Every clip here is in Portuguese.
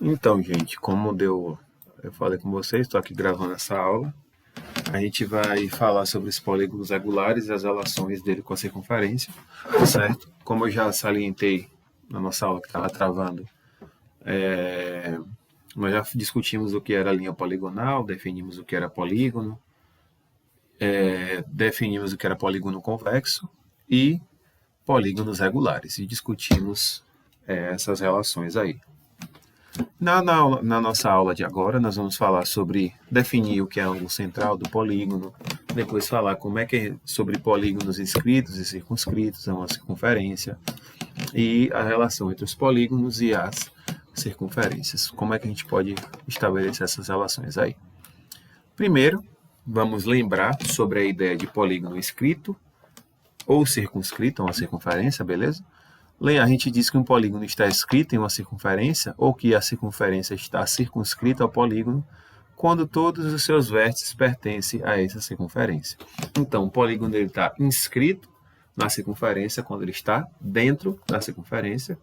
Então, gente, eu falei com vocês, estou aqui gravando essa aula. A gente vai falar sobre os polígonos regulares e as relações dele com a circunferência, certo? Como eu já salientei na nossa aula que estava travando, nós já discutimos o que era linha poligonal, definimos o que era polígono, definimos o que era polígono convexo e polígonos regulares, e discutimos essas relações aí. Na nossa aula de agora, nós vamos falar sobre definir o que é ângulo central do polígono, depois falar como é que é sobre polígonos inscritos e circunscritos, é uma circunferência, e a relação entre os polígonos e as circunferências. Como é que a gente pode estabelecer essas relações aí? Primeiro, vamos lembrar sobre a ideia de polígono inscrito ou circunscrito, uma circunferência, beleza? A gente diz que um polígono está inscrito em uma circunferência ou que a circunferência está circunscrita ao polígono quando todos os seus vértices pertencem a essa circunferência. Então, o polígono está inscrito na circunferência quando ele está dentro da circunferência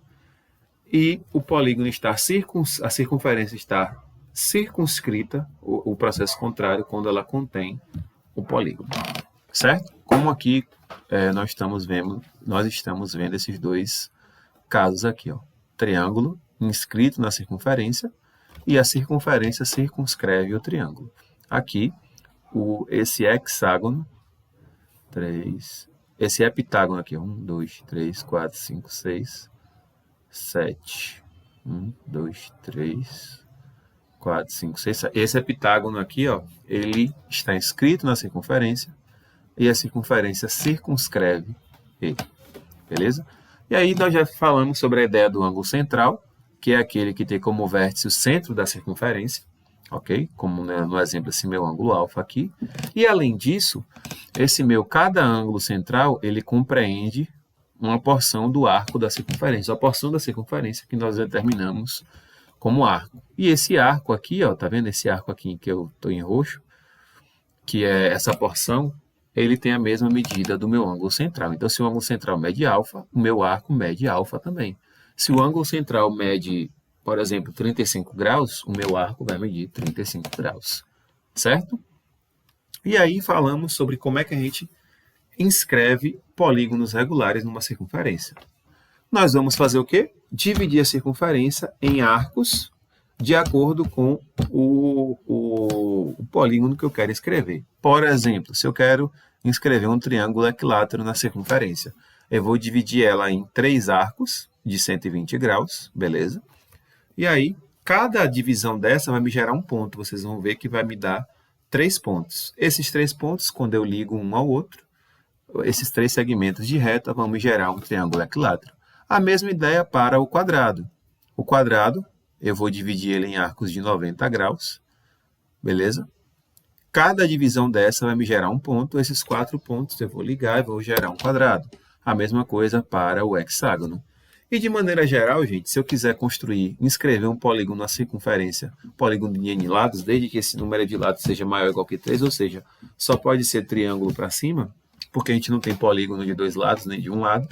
e o polígono a circunferência está circunscrita, o processo contrário, quando ela contém o polígono. Certo? Como aqui nós estamos vendo esses dois casos aqui, ó. Triângulo inscrito na circunferência e a circunferência circunscreve o triângulo. Aqui, esse hexágono, esse heptágono aqui, 1, 2, 3, 4, 5, 6, 7. 1, 2, 3, 4, 5, 6, 7. Esse heptágono aqui, ó, ele está inscrito na circunferência e a circunferência circunscreve ele, beleza? E aí nós já falamos sobre a ideia do ângulo central, que é aquele que tem como vértice o centro da circunferência, ok? Como no exemplo esse meu ângulo alfa aqui. E além disso, cada ângulo central, ele compreende uma porção do arco da circunferência, a porção da circunferência que nós determinamos como arco. E esse arco aqui, ó, tá vendo esse arco aqui que eu estou em roxo, que é essa porção, ele tem a mesma medida do meu ângulo central. Então, se o ângulo central mede alfa, o meu arco mede alfa também. Se o ângulo central mede, por exemplo, 35 graus, o meu arco vai medir 35 graus. Certo? E aí falamos sobre como é que a gente inscreve polígonos regulares numa circunferência. Nós vamos fazer o quê? Dividir a circunferência em arcos de acordo com o polígono que eu quero escrever. Por exemplo, se eu quero inscrever um triângulo equilátero na circunferência, eu vou dividir ela em 3 arcos de 120 graus, beleza? E aí, cada divisão dessa vai me gerar um ponto. Vocês vão ver que vai me dar 3 pontos. Esses 3 pontos, quando eu ligo um ao outro, esses 3 segmentos de reta vão me gerar um triângulo equilátero. A mesma ideia para o quadrado. O quadrado, eu vou dividir ele em arcos de 90 graus, beleza? Cada divisão dessa vai me gerar um ponto, esses 4 pontos eu vou ligar e vou gerar um quadrado. A mesma coisa para o hexágono. E de maneira geral, gente, se eu quiser inscrever um polígono na circunferência, polígono de N lados, desde que esse número de lados seja maior ou igual que 3, ou seja, só pode ser triângulo para cima, porque a gente não tem polígono de 2 lados, nem de um lado,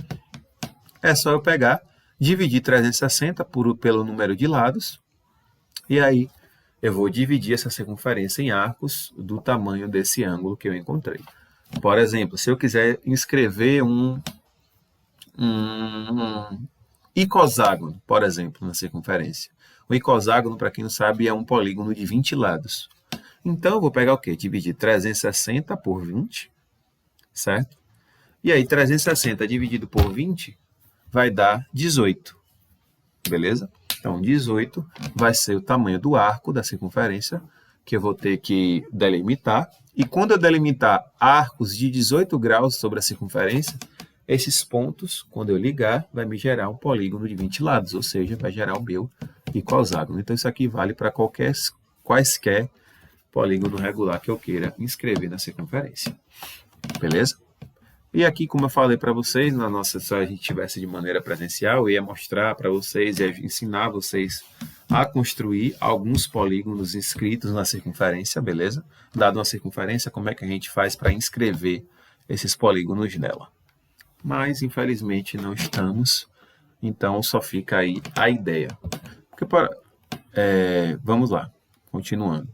é só eu pegar, dividir 360 pelo número de lados, e aí eu vou dividir essa circunferência em arcos do tamanho desse ângulo que eu encontrei. Por exemplo, se eu quiser inscrever um icoságono, por exemplo, na circunferência. O icoságono, para quem não sabe, é um polígono de 20 lados. Então, eu vou pegar o quê? Dividir 360 por 20, certo? E aí, 360 dividido por 20 vai dar 18, beleza? Então, 18 vai ser o tamanho do arco da circunferência que eu vou ter que delimitar. E quando eu delimitar arcos de 18 graus sobre a circunferência, esses pontos, quando eu ligar, vai me gerar um polígono de 20 lados, ou seja, vai gerar o meu icoságono. Então, isso aqui vale para quaisquer polígono regular que eu queira inscrever na circunferência. Beleza? E aqui, como eu falei para vocês, se a gente tivesse de maneira presencial, eu ia mostrar para vocês, ia ensinar vocês a construir alguns polígonos inscritos na circunferência, beleza? Dado uma circunferência, como é que a gente faz para inscrever esses polígonos nela? Mas, infelizmente, não estamos, então só fica aí a ideia. Porque Vamos lá, continuando.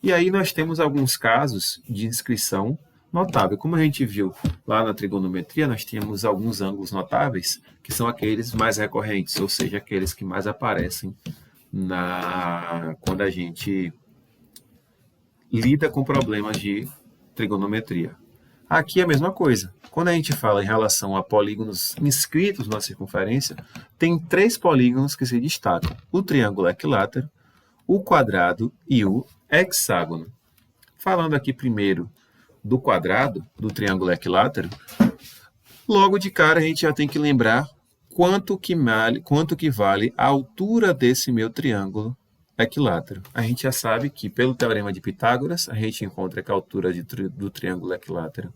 E aí nós temos alguns casos de inscrição notável. Como a gente viu lá na trigonometria, nós temos alguns ângulos notáveis, que são aqueles mais recorrentes, ou seja, aqueles que mais aparecem quando a gente lida com problemas de trigonometria. Aqui é a mesma coisa. Quando a gente fala em relação a polígonos inscritos na circunferência, tem 3 polígonos que se destacam: o triângulo equilátero, o quadrado e o hexágono. Falando aqui primeiro do quadrado, do triângulo equilátero, logo de cara a gente já tem que lembrar quanto que vale a altura desse meu triângulo equilátero. A gente já sabe que, pelo teorema de Pitágoras, a gente encontra que a altura do triângulo equilátero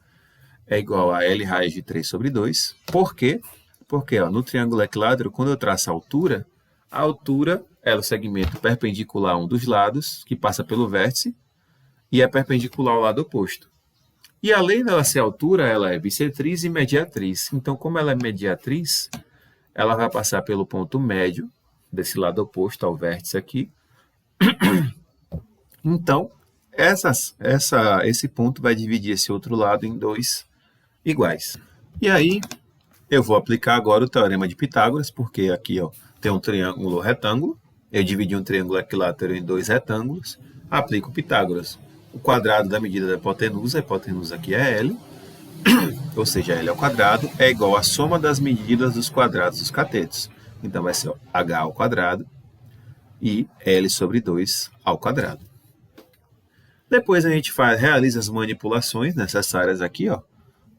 é igual a L raiz de 3 sobre 2. Por quê? Porque no triângulo equilátero, quando eu traço a altura é o segmento perpendicular a um dos lados, que passa pelo vértice, e é perpendicular ao lado oposto. E além dela ser altura, ela é bissetriz e mediatriz. Então, como ela é mediatriz, ela vai passar pelo ponto médio, desse lado oposto ao vértice aqui. Então, esse ponto vai dividir esse outro lado em 2 iguais. E aí, eu vou aplicar agora o teorema de Pitágoras, porque aqui tem um triângulo retângulo. Eu dividi um triângulo equilátero em 2 retângulos. Aplico Pitágoras. O quadrado da medida da hipotenusa, a hipotenusa aqui é L, ou seja, L ao quadrado, é igual à soma das medidas dos quadrados dos catetos. Então, vai ser H ao quadrado e L sobre 2 ao quadrado. Depois a gente realiza as manipulações necessárias aqui,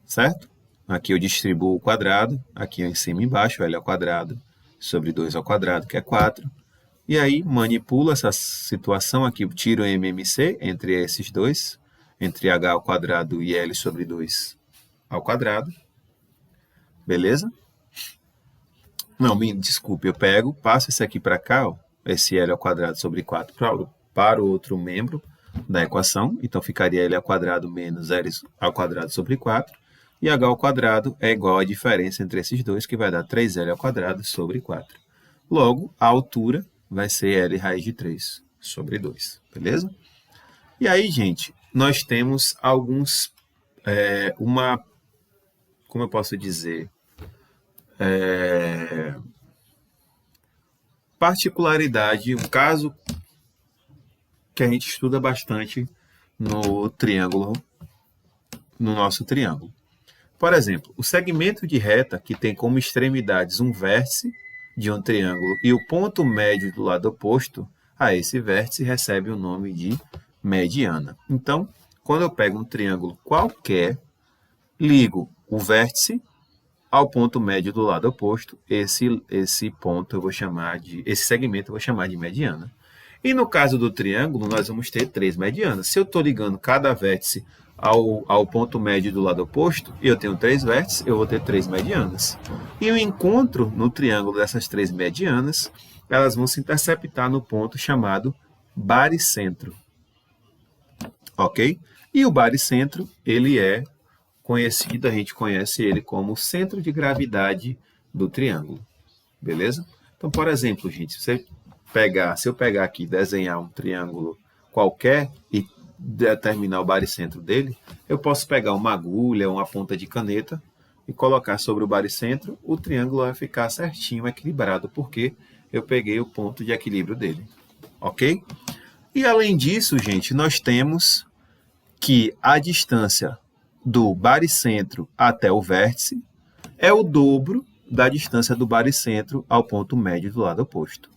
certo? Aqui eu distribuo o quadrado, aqui em cima e embaixo, L ao quadrado sobre 2 ao quadrado, que é 4. E aí manipulo essa situação aqui, tiro o MMC entre esses dois, entre H ao quadrado e L sobre 2 ao quadrado. Beleza? Não, desculpe, eu passo esse aqui para cá, esse L ao quadrado sobre 4 para o outro membro da equação. Então, ficaria L ao quadrado menos L ao quadrado sobre 4. E H ao quadrado é igual à diferença entre esses dois, que vai dar 3L ao quadrado sobre 4. Logo, a altura vai ser L raiz de 3 sobre 2. Beleza? E aí, gente, nós temos como eu posso dizer, particularidade, um caso que a gente estuda bastante no nosso triângulo. Por exemplo, o segmento de reta que tem como extremidades um vértice de um triângulo e o ponto médio do lado oposto a esse vértice recebe o nome de mediana. Então, quando eu pego um triângulo qualquer, ligo o vértice ao ponto médio do lado oposto, esse segmento eu vou chamar de mediana. E no caso do triângulo, nós vamos ter 3 medianas. Se eu estou ligando cada vértice ao ponto médio do lado oposto, e eu tenho 3 vértices, eu vou ter 3 medianas. E o encontro no triângulo dessas 3 medianas, elas vão se interceptar no ponto chamado baricentro. Ok? E o baricentro, ele é conhecido, a gente conhece ele como centro de gravidade do triângulo. Beleza? Então, por exemplo, gente, se eu pegar aqui e desenhar um triângulo qualquer e determinar o baricentro dele, eu posso pegar uma agulha, uma ponta de caneta e colocar sobre o baricentro, o triângulo vai ficar certinho, equilibrado, porque eu peguei o ponto de equilíbrio dele. Ok? E além disso, gente, nós temos que a distância do baricentro até o vértice é o dobro da distância do baricentro ao ponto médio do lado oposto.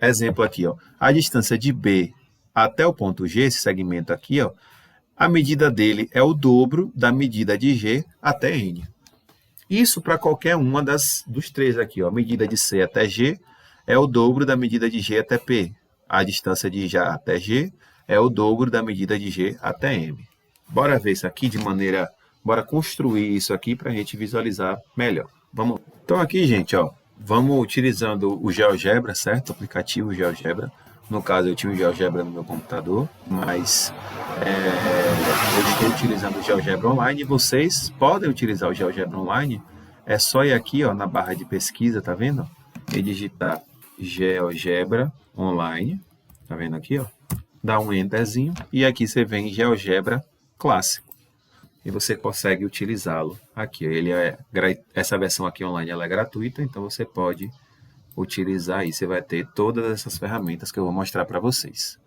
Exemplo aqui, a distância de B até o ponto G, esse segmento aqui, a medida dele é o dobro da medida de G até N. Isso para qualquer uma dos 3 aqui. A medida de C até G é o dobro da medida de G até P. A distância de J até G é o dobro da medida de G até M. Bora ver isso aqui bora construir isso aqui para a gente visualizar melhor. Vamos. Então aqui, gente, vamos utilizando o GeoGebra, certo? O aplicativo GeoGebra. No caso, eu tinha o GeoGebra no meu computador, mas eu estou utilizando o GeoGebra Online e vocês podem utilizar o GeoGebra Online. É só ir aqui na barra de pesquisa, tá vendo? E digitar GeoGebra Online, tá vendo aqui, ó? Dá um enterzinho e aqui você vem GeoGebra Clássico e você consegue utilizá-lo aqui. Essa versão aqui online ela é gratuita, então você pode utilizar aí. Você vai ter todas essas ferramentas que eu vou mostrar para vocês.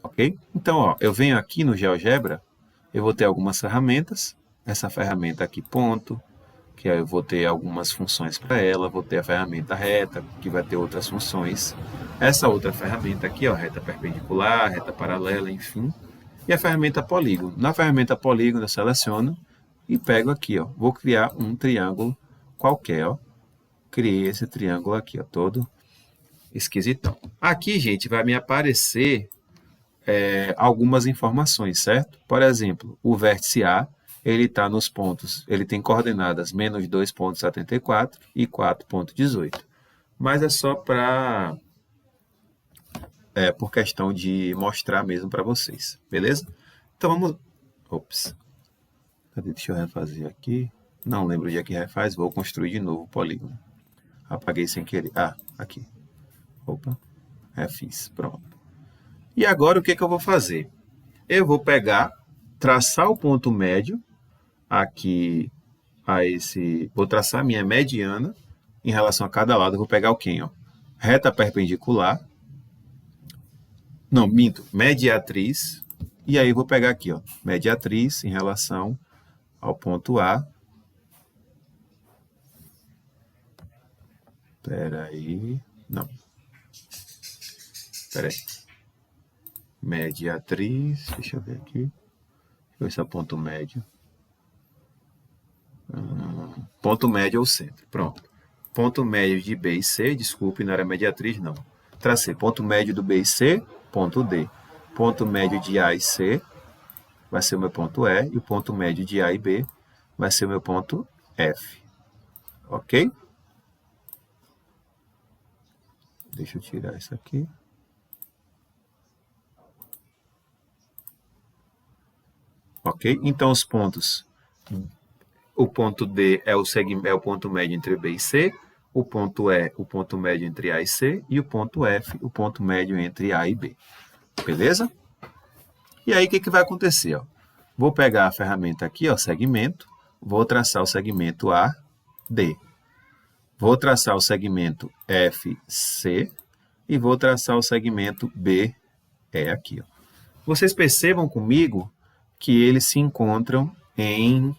Ok? Então, ó, eu venho aqui no GeoGebra, eu vou ter algumas ferramentas. Essa ferramenta aqui, ponto, que eu vou ter algumas funções para ela. Vou ter a ferramenta reta, que vai ter outras funções. Essa outra ferramenta aqui, ó, reta perpendicular, reta paralela, enfim. E a ferramenta polígono. Na ferramenta polígono eu seleciono e pego aqui, ó. Vou criar um triângulo qualquer, ó. Criei esse triângulo aqui, ó, todo esquisitão. Aqui, gente, vai me aparecer algumas informações, certo? Por exemplo, o vértice A, ele está nos pontos, ele tem coordenadas menos 2,74 e 4,18. Mas é só para por questão de mostrar mesmo para vocês, beleza? Então vamos... Ops. Deixa eu refazer aqui. Não lembro onde é que refaz, vou construir de novo o polígono. Apaguei sem querer. Ah, aqui. Opa, refiz, pronto. E agora o que eu vou fazer? Eu vou pegar, traçar o ponto médio aqui a esse... Vou traçar a minha mediana em relação a cada lado. Eu vou pegar o quê? Ó? Reta perpendicular. Não, minto. Mediatriz. E aí vou pegar aqui, ó. Mediatriz em relação ao ponto A. Espera aí. Não. Espera aí. Mediatriz. Deixa eu ver aqui. Deixa eu ver se é o ponto médio. Ponto médio é o centro. Pronto. Ponto médio de B e C. Desculpe, não era mediatriz, não. Tracei ponto médio do B e C, ponto D. Ponto médio de A e C vai ser o meu ponto E. E o ponto médio de A e B vai ser o meu ponto F. Ok? Deixa eu tirar isso aqui. Ok? Então, os pontos... O ponto D é o ponto médio entre B e C. O ponto E, o ponto médio entre A e C. E o ponto F, o ponto médio entre A e B. Beleza? E aí, o que vai acontecer? Ó? Vou pegar a ferramenta aqui, ó, segmento. Vou traçar o segmento AD. Vou traçar o segmento FC. E vou traçar o segmento BE aqui. Ó. Vocês percebam comigo que eles se encontram em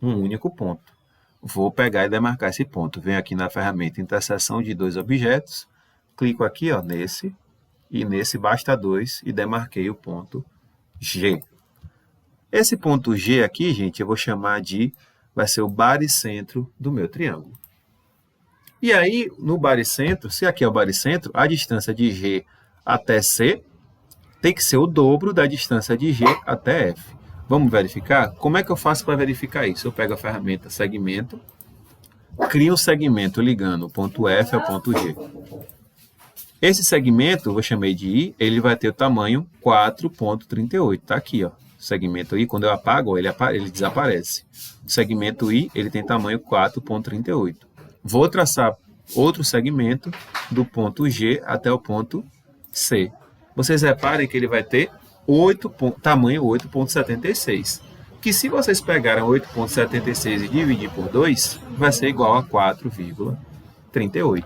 um único ponto. Vou pegar e demarcar esse ponto. Venho aqui na ferramenta interseção de dois objetos, clico aqui, ó, nesse, e nesse basta 2 e demarquei o ponto G. Esse ponto G aqui, gente, eu vou chamar de, vai ser o baricentro do meu triângulo. E aí, no baricentro, se aqui é o baricentro, a distância de G até C tem que ser o dobro da distância de G até F. Vamos verificar? Como é que eu faço para verificar isso? Eu pego a ferramenta segmento, crio um segmento ligando o ponto F ao ponto G. Esse segmento, eu chamei de I, ele vai ter o tamanho 4,38. Está aqui, ó. O segmento I, quando eu apago, ele desaparece. O segmento I, ele tem tamanho 4,38. Vou traçar outro segmento do ponto G até o ponto C. Vocês reparem que ele vai ter tamanho 8,76. Que se vocês pegarem 8,76 e dividir por 2, vai ser igual a 4,38.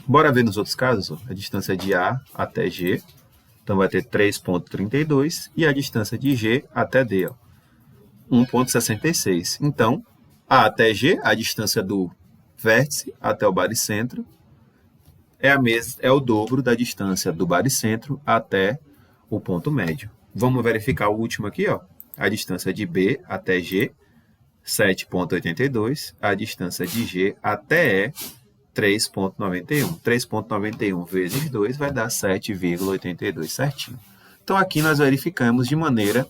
Bora ver nos outros casos, ó. A distância de A até G, então vai ter 3,32, e a distância de G até D, 1,66. Então, A até G, a distância do vértice até o baricentro, é o dobro da distância do baricentro até o ponto médio. Vamos verificar o último aqui, ó. A distância de B até G, 7,82. A distância de G até E, 3,91. 3,91 vezes 2 vai dar 7,82 certinho. Então, aqui nós verificamos de maneira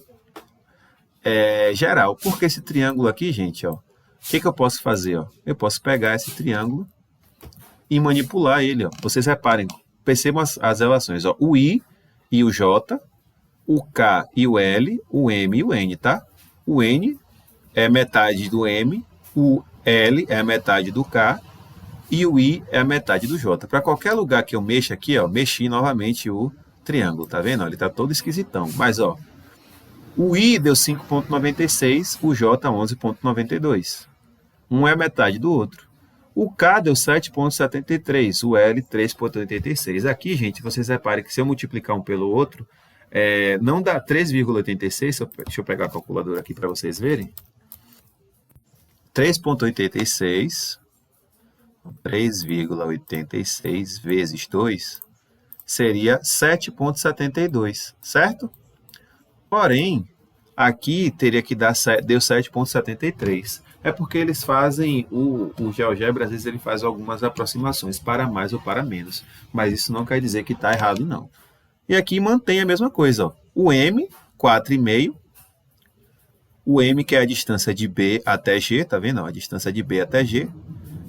geral. Porque esse triângulo aqui, gente, ó, o que eu posso fazer? Ó? Eu posso pegar esse triângulo e manipular ele. Ó. Vocês reparem, percebam as relações. Ó. O I e o J, o K e o L, o M e o N, tá? O N é metade do M, o L é a metade do K e o I é a metade do J. Para qualquer lugar que eu mexa aqui, ó, mexi novamente o triângulo, tá vendo? Ele está todo esquisitão. Mas, ó, o I deu 5,96, o J 11,92. Um é a metade do outro. O K deu 7,73, o L 3,86. Aqui, gente, vocês reparem que se eu multiplicar um pelo outro, não dá 3,86. Deixa eu pegar a calculadora aqui para vocês verem. 3,86 vezes 2 seria 7,72, certo? Porém, aqui teria que dar, deu 7,73. É porque eles fazem, o GeoGebra, às vezes ele faz algumas aproximações para mais ou para menos. Mas isso não quer dizer que está errado, não. E aqui mantém a mesma coisa, ó. O M, 4,5. O M, que é a distância de B até G, tá vendo? A distância de B até G.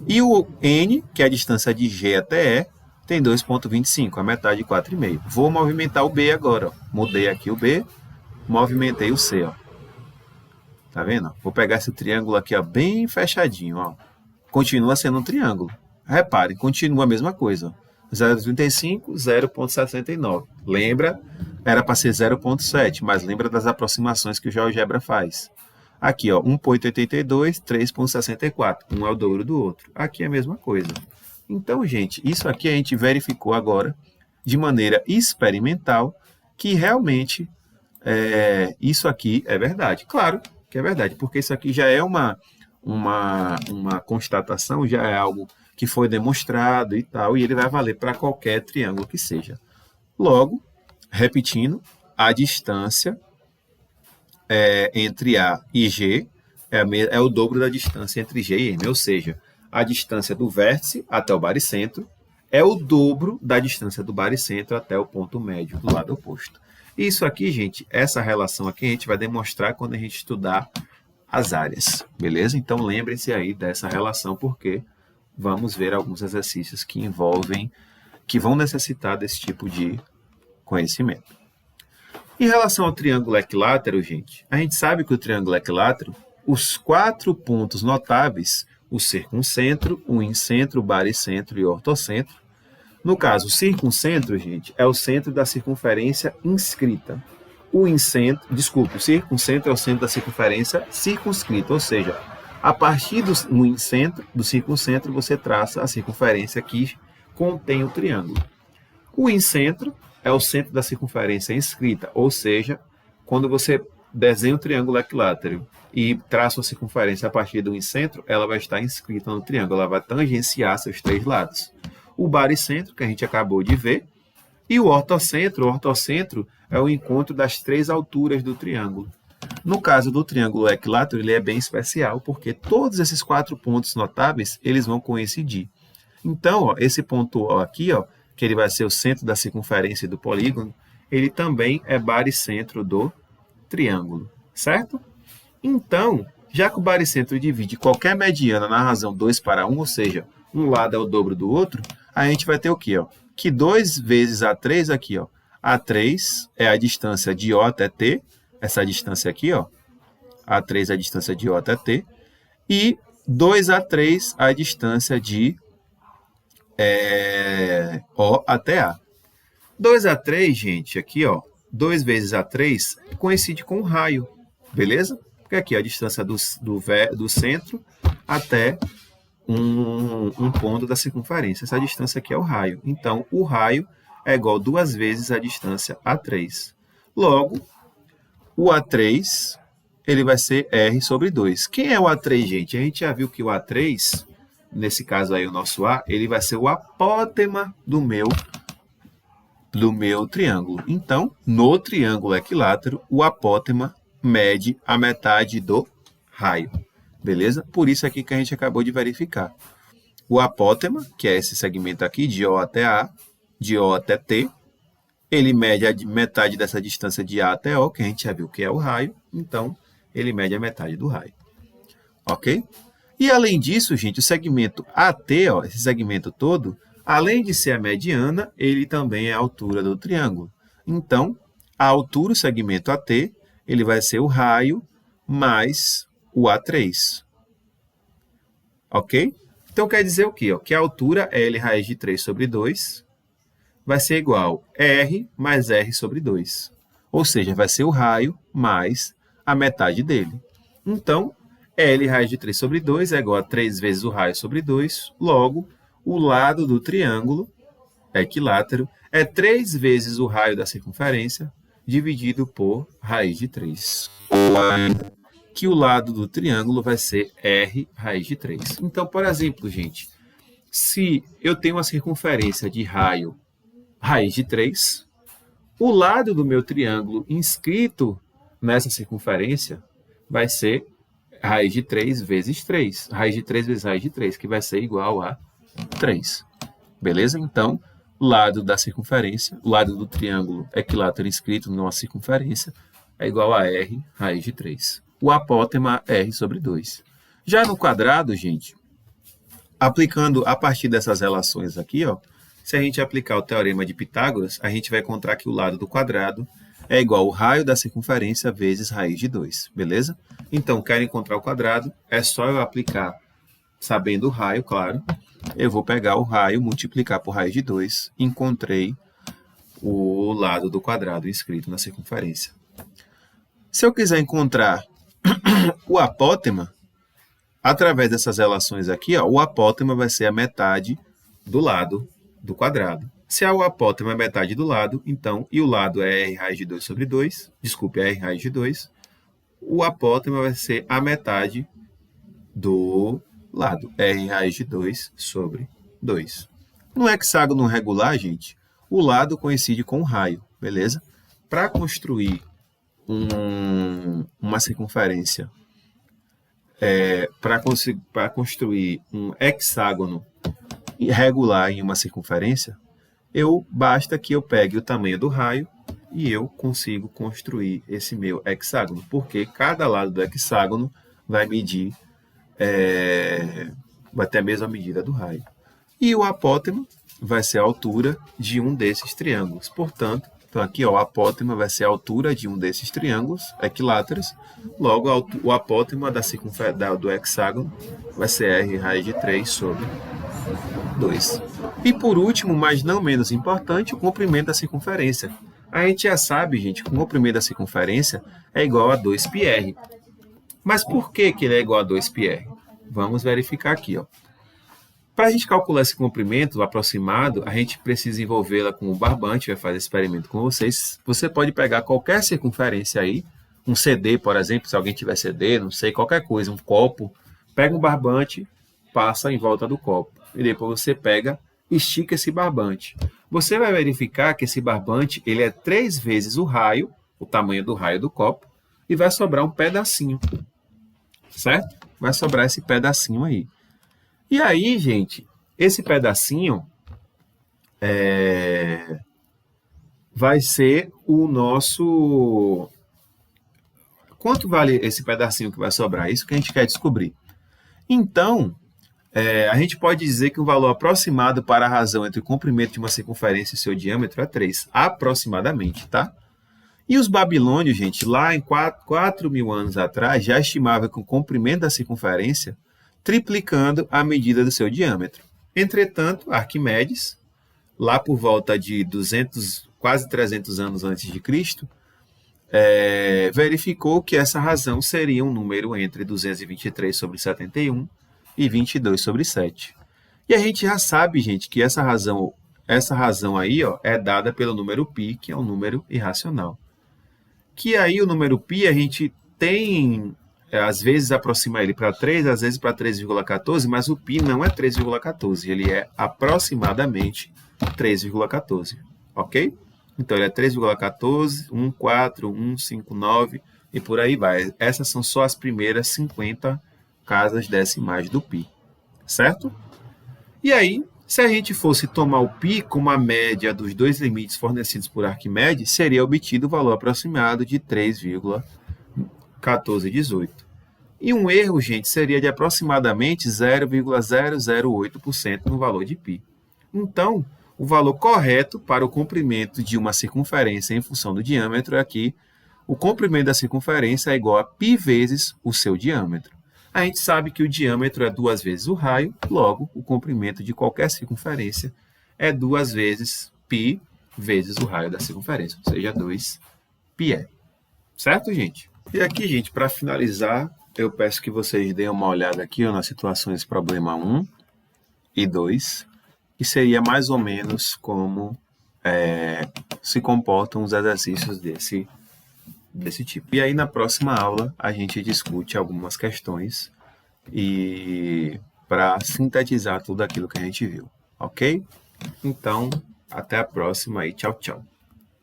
E o N, que é a distância de G até E, tem 2,25, a metade de 4,5. Vou movimentar o B agora, ó. Mudei aqui o B, movimentei o C, ó. Tá vendo? Vou pegar esse triângulo aqui, ó, bem fechadinho, ó. Continua sendo um triângulo. Reparem, continua a mesma coisa, ó. 0,35, 0,69. Lembra? Era para ser 0,7, mas lembra das aproximações que o GeoGebra faz. Aqui, ó, 1,82, 3,64. Um é o dobro do outro. Aqui é a mesma coisa. Então, gente, isso aqui a gente verificou agora, de maneira experimental, que realmente isso aqui é verdade. Claro que é verdade, porque isso aqui já é uma constatação, já é algo que foi demonstrado e tal, e ele vai valer para qualquer triângulo que seja. Logo, repetindo, a distância entre A e G é o dobro da distância entre G e M, ou seja, a distância do vértice até o baricentro é o dobro da distância do baricentro até o ponto médio do lado oposto. Isso aqui, gente, essa relação aqui a gente vai demonstrar quando a gente estudar as áreas, beleza? Então, lembrem-se aí dessa relação, porque vamos ver alguns exercícios que vão necessitar desse tipo de conhecimento. Em relação ao triângulo equilátero, gente, a gente sabe que o triângulo equilátero, os 4 pontos notáveis, o circuncentro, o incentro, o baricentro e o ortocentro. No caso, o circuncentro, gente, é o centro da circunferência inscrita. O circuncentro é o centro da circunferência circunscrita, ou seja, a partir do circuncentro, você traça a circunferência que contém o triângulo. O incentro é o centro da circunferência inscrita, ou seja, quando você desenha o triângulo equilátero e traça a circunferência a partir do incentro, ela vai estar inscrita no triângulo, ela vai tangenciar seus 3 lados. O baricentro, que a gente acabou de ver, e o ortocentro é o encontro das 3 alturas do triângulo. No caso do triângulo equilátero, ele é bem especial, porque todos esses 4 pontos notáveis, eles vão coincidir. Então, ó, esse ponto aqui, ó, que ele vai ser o centro da circunferência do polígono, ele também é baricentro do triângulo, certo? Então, já que o baricentro divide qualquer mediana na razão 2:1, ou seja, um lado é o dobro do outro, a gente vai ter o quê? Ó? Que 2 vezes A3 aqui, ó. A3 é a distância de O até T, essa distância aqui, ó. A3 é a distância de O até T, e 2A3 a distância de O até A. 2A3, gente, aqui, ó, 2 vezes A3 coincide com o raio, beleza? Porque aqui a distância do centro até um ponto da circunferência. Essa distância aqui é o raio. Então, o raio é igual a 2 vezes a distância A3. Logo, o A3 ele vai ser R sobre 2. Quem é o A3, gente? A gente já viu que o A3, nesse caso aí o nosso A, ele vai ser o apótema do meu triângulo. Então, no triângulo equilátero, o apótema mede a metade do raio. Beleza? Por isso aqui que a gente acabou de verificar. O apótema, que é esse segmento aqui, de O até A, de O até T, ele mede a metade dessa distância de A até O, que a gente já viu que é o raio, então ele mede a metade do raio. Ok? E além disso, gente, o segmento AT, ó, esse segmento todo, além de ser a mediana, ele também é a altura do triângulo. Então, a altura, o segmento AT, ele vai ser o raio mais o A3. Ok? Então, quer dizer o quê? Ó? Que a altura L raiz de 3 sobre 2 vai ser igual a R mais R sobre 2. Ou seja, vai ser o raio mais a metade dele. Então, L raiz de 3 sobre 2 é igual a 3 vezes o raio sobre 2. Logo, o lado do triângulo equilátero é 3 vezes o raio da circunferência dividido por raiz de 3. Que o lado do triângulo vai ser R raiz de 3. Então, por exemplo, gente, se eu tenho uma circunferência de raio raiz de 3, o lado do meu triângulo inscrito nessa circunferência vai ser raiz de 3 vezes 3. Raiz de 3 vezes raiz de 3, que vai ser igual a 3. Beleza? Então, o lado da circunferência, o lado do triângulo equilátero inscrito numa circunferência, é igual a R raiz de 3. O apótema R sobre 2. Já no quadrado, gente, aplicando a partir dessas relações aqui, ó, se a gente aplicar o teorema de Pitágoras, a gente vai encontrar que o lado do quadrado é igual ao raio da circunferência vezes raiz de 2, beleza? Então, quero encontrar o quadrado, é só eu aplicar, sabendo o raio, claro, eu vou pegar o raio, multiplicar por raiz de 2, encontrei o lado do quadrado inscrito na circunferência. Se eu quiser encontrar o apótema, através dessas relações aqui, ó, o apótema vai ser a metade do lado do quadrado. Se o apótema é metade do lado, então, e o lado é R raiz de 2 sobre 2, desculpe, é R raiz de 2, o apótema vai ser a metade do lado, R raiz de 2 sobre 2. No hexágono regular, gente, o lado coincide com o raio, beleza? Para construir uma circunferência, para construir um hexágono regular em uma circunferência, basta que eu pegue o tamanho do raio e eu consigo construir esse meu hexágono, porque cada lado do hexágono vai medir, vai ter a mesma medida do raio. E o apótema vai ser a altura de um desses triângulos. Portanto, então aqui ó, o apótema vai ser a altura de um desses triângulos equiláteros. Logo, o apótema do hexágono vai ser R raiz de 3 sobre 2. E por último, mas não menos importante, o comprimento da circunferência. A gente já sabe, gente, que o comprimento da circunferência é igual a 2πr. Mas por que ele é igual a 2πr? Vamos verificar aqui, ó. Para a gente calcular esse comprimento aproximado, a gente precisa envolvê-la com o barbante, vai fazer experimento com vocês. Você pode pegar qualquer circunferência aí, um CD, por exemplo, se alguém tiver CD, não sei, qualquer coisa, um copo, pega um barbante, passa em volta do copo. E depois você pega, estica esse barbante. Você vai verificar que esse barbante ele é 3 vezes o raio, o tamanho do raio do copo, e vai sobrar um pedacinho, certo? Vai sobrar esse pedacinho aí. E aí, gente, esse pedacinho vai ser o nosso... Quanto vale esse pedacinho que vai sobrar? Isso que a gente quer descobrir. Então, a gente pode dizer que o valor aproximado para a razão entre o comprimento de uma circunferência e seu diâmetro é 3, aproximadamente, tá? E os babilônios, gente, lá em 4.000 anos atrás, já estimavam que o comprimento da circunferência triplicando a medida do seu diâmetro. Entretanto, Arquimedes, lá por volta de 200, quase 300 anos antes de Cristo, verificou que essa razão seria um número entre 223 sobre 71 e 22 sobre 7. E a gente já sabe, gente, que essa razão aí ó, é dada pelo número π, que é um número irracional. Que aí o número π a gente tem... às vezes aproxima ele para 3, às vezes para 3,14, mas o π não é 3,14, ele é aproximadamente 3,14, ok? Então, ele é 3,14, 1,4, 1,59 e por aí vai. Essas são só as primeiras 50 casas decimais do π, certo? E aí, se a gente fosse tomar o π como a média dos dois limites fornecidos por Arquimedes, seria obtido o valor aproximado de 3,1418. E um erro, gente, seria de aproximadamente 0,008% no valor de π. Então, o valor correto para o comprimento de uma circunferência em função do diâmetro é que o comprimento da circunferência é igual a π vezes o seu diâmetro. A gente sabe que o diâmetro é 2 vezes o raio, logo, o comprimento de qualquer circunferência é 2 vezes π vezes o raio da circunferência, ou seja, 2πr. Certo, gente? E aqui, gente, para finalizar, eu peço que vocês deem uma olhada aqui nas situações problema 1 e 2, que seria mais ou menos como se comportam os exercícios desse tipo. E aí, na próxima aula, a gente discute algumas questões e para sintetizar tudo aquilo que a gente viu, ok? Então, até a próxima e tchau, tchau.